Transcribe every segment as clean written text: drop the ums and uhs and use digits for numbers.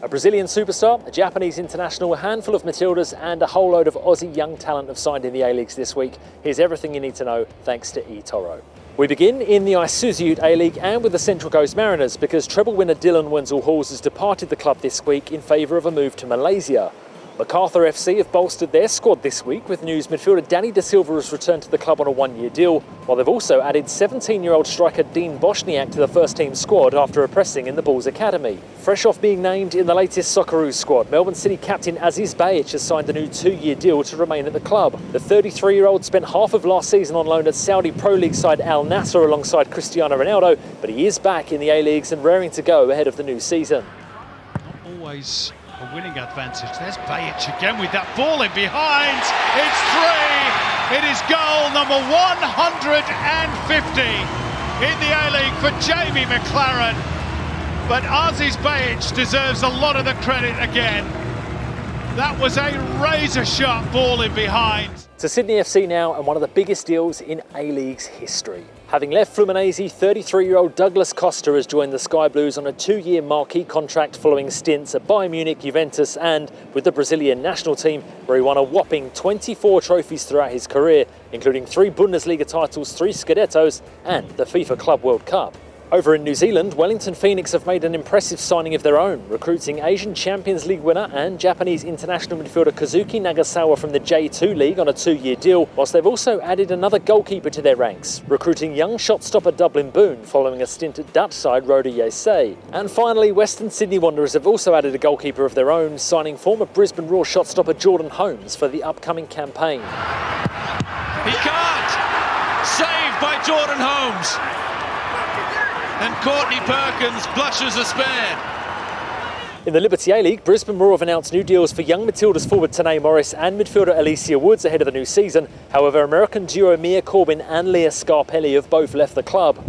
A Brazilian superstar, a Japanese international, a handful of Matildas and a whole load of Aussie young talent have signed in the A-Leagues this week. Here's everything you need to know thanks to eToro. We begin in the Isuzu Ute A-League and with the Central Coast Mariners because treble winner Dylan Wenzel-Halls has departed the club this week in favour of a move to Malaysia. Macarthur FC have bolstered their squad this week with news midfielder Danny Da Silva has returned to the club on a one-year deal, while they've also added 17-year-old striker Dean Bosniak to the first-team squad after impressing in the Bulls Academy. Fresh off being named in the latest Socceroos squad, Melbourne City captain Aziz Bayic has signed a new 2-year deal to remain at the club. The 33-year-old spent half of last season on loan at Saudi Pro League side Al Nassr alongside Cristiano Ronaldo, but he is back in the A-Leagues and raring to go ahead of the new season. Not always a winning advantage. There's Bayic again with that ball in behind. It's 3. It is goal number 150 in the A-League for Jamie McLaren. But Aziz Bayic deserves a lot of the credit again. That was a razor-sharp ball in behind. To Sydney FC now, and one of the biggest deals in A-League's history. Having left Fluminense, 33-year-old Douglas Costa has joined the Sky Blues on a 2-year marquee contract following stints at Bayern Munich, Juventus and with the Brazilian national team, where he won a whopping 24 trophies throughout his career, including 3 Bundesliga titles, 3 Scudettos and the FIFA Club World Cup. Over in New Zealand, Wellington Phoenix have made an impressive signing of their own, recruiting Asian Champions League winner and Japanese international midfielder Kazuki Nagasawa from the J2 League on a 2-year deal, whilst they've also added another goalkeeper to their ranks, recruiting young shot-stopper Dublin Boone following a stint at Dutch side Roda JC. And finally, Western Sydney Wanderers have also added a goalkeeper of their own, signing former Brisbane Roar shot-stopper Jordan Holmes for the upcoming campaign. He can't! Saved by Jordan Holmes. And Courtney Perkins blushes a spare. In the Liberty A-League, Brisbane Roar have announced new deals for young Matildas forward Tanae Morris and midfielder Alicia Woods ahead of the new season. However, American duo Mia Corbin and Leah Scarpelli have both left the club.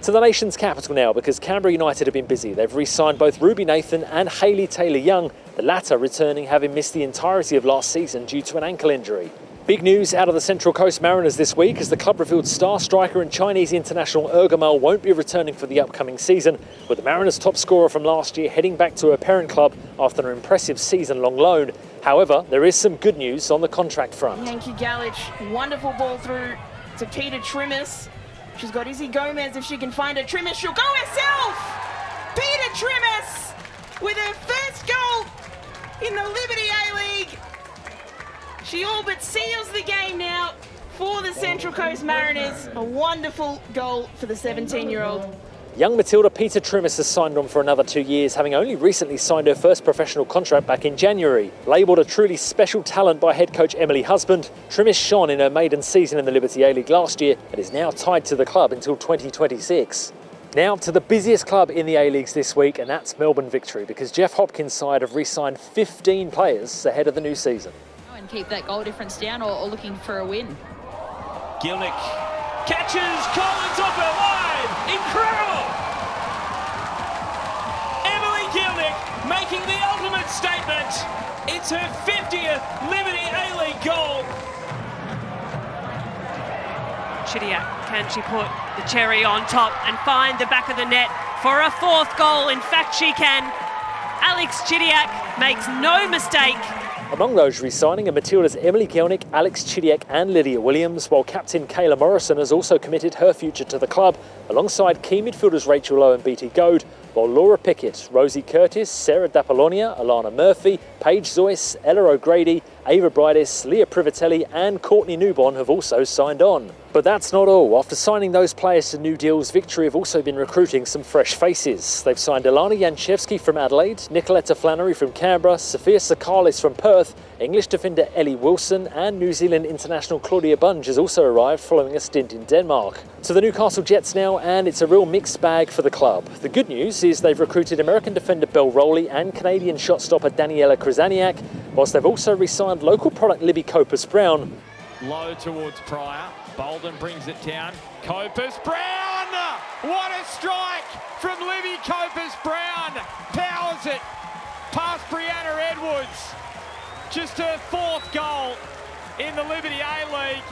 To the nation's capital now, because Canberra United have been busy. They've re-signed both Ruby Nathan and Hayley Taylor-Young, the latter returning having missed the entirety of last season due to an ankle injury. Big news out of the Central Coast Mariners this week as the club revealed star striker and Chinese international Ergamal won't be returning for the upcoming season, with the Mariners' top scorer from last year heading back to her parent club after an impressive season-long loan. However, there is some good news on the contract front. Yankee Galich, wonderful ball through to Peter Trimmis. She's got Izzy Gomez if she can find her. Trimmis, she'll go herself! Peter Trimmis with her first goal in the Liberty A-League. She all but seals the game now for the Central Coast Mariners. A wonderful goal for the 17-year-old. Young Matilda Peter Trimmis has signed on for another 2 years, having only recently signed her first professional contract back in January. Labelled a truly special talent by head coach Emily Husband, Trimmis shone in her maiden season in the Liberty A-League last year and is now tied to the club until 2026. Now to the busiest club in the A-Leagues this week, and that's Melbourne Victory, because Jeff Hopkins' side have re-signed 15 players ahead of the new season. And keep that goal difference down or looking for a win. Gilnick catches Collins off her line. Incredible! Emily Gilnick making the ultimate statement. It's her 50th Liberty A-League goal. Chidiac, can she put the cherry on top and find the back of the net for a 4th goal? In fact, she can. Alex Chidiac makes no mistake. Among those re-signing are Matilda's Emily Gilnick, Alex Chidiac and Lydia Williams, while captain Kayla Morrison has also committed her future to the club, alongside key midfielders Rachel Lowe and BT Goad, while Laura Pickett, Rosie Curtis, Sarah D'Apollonia, Alana Murphy, Paige Zoyce, Ella O'Grady, Ava Bridis, Leah Privatelli and Courtney Newbon have also signed on. But that's not all. After signing those players to new deals, Victory have also been recruiting some fresh faces. They've signed Alana Janchevski from Adelaide, Nicoletta Flannery from Canberra, Sophia Sakalis from Perth, English defender Ellie Wilson and New Zealand international Claudia Bunge has also arrived following a stint in Denmark. To the Newcastle Jets now, and it's a real mixed bag for the club. The good news is they've recruited American defender Belle Rowley and Canadian shot stopper Daniela Krasaniak, whilst they've also re-signed local product Libby Copus-Brown. Low towards Pryor. Bolden brings it down. Copus-Brown! What a strike from Libby Copus-Brown! Powers it past Brianna Edwards. Just her 4th goal in the Liberty A-League.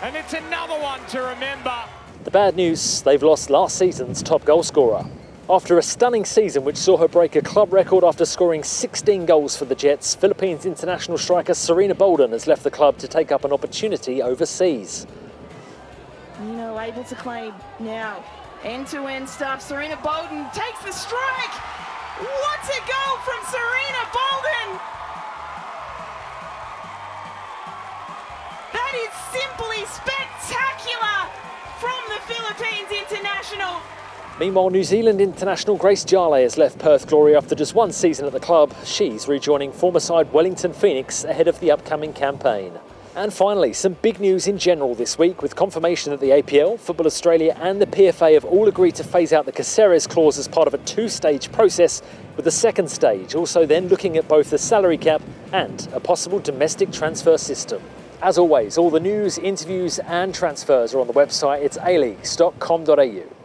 And it's another one to remember. The bad news, they've lost last season's top goal scorer. After a stunning season which saw her break a club record after scoring 16 goals for the Jets, Philippines international striker Sarina Bolden has left the club to take up an opportunity overseas. Able to claim now. End-to-end stuff. Sarina Bolden takes the strike. What a goal from Sarina Bolden! That is simply spectacular from the Philippines international. Meanwhile, New Zealand international Grace Jale has left Perth Glory after just one season at the club. She's rejoining former side Wellington Phoenix ahead of the upcoming campaign. And finally, some big news in general this week, with confirmation that the APL, Football Australia and the PFA have all agreed to phase out the Caceres clause as part of a two-stage process, with the second stage also then looking at both the salary cap and a possible domestic transfer system. As always, all the news, interviews and transfers are on the website. It's aleagues.com.au.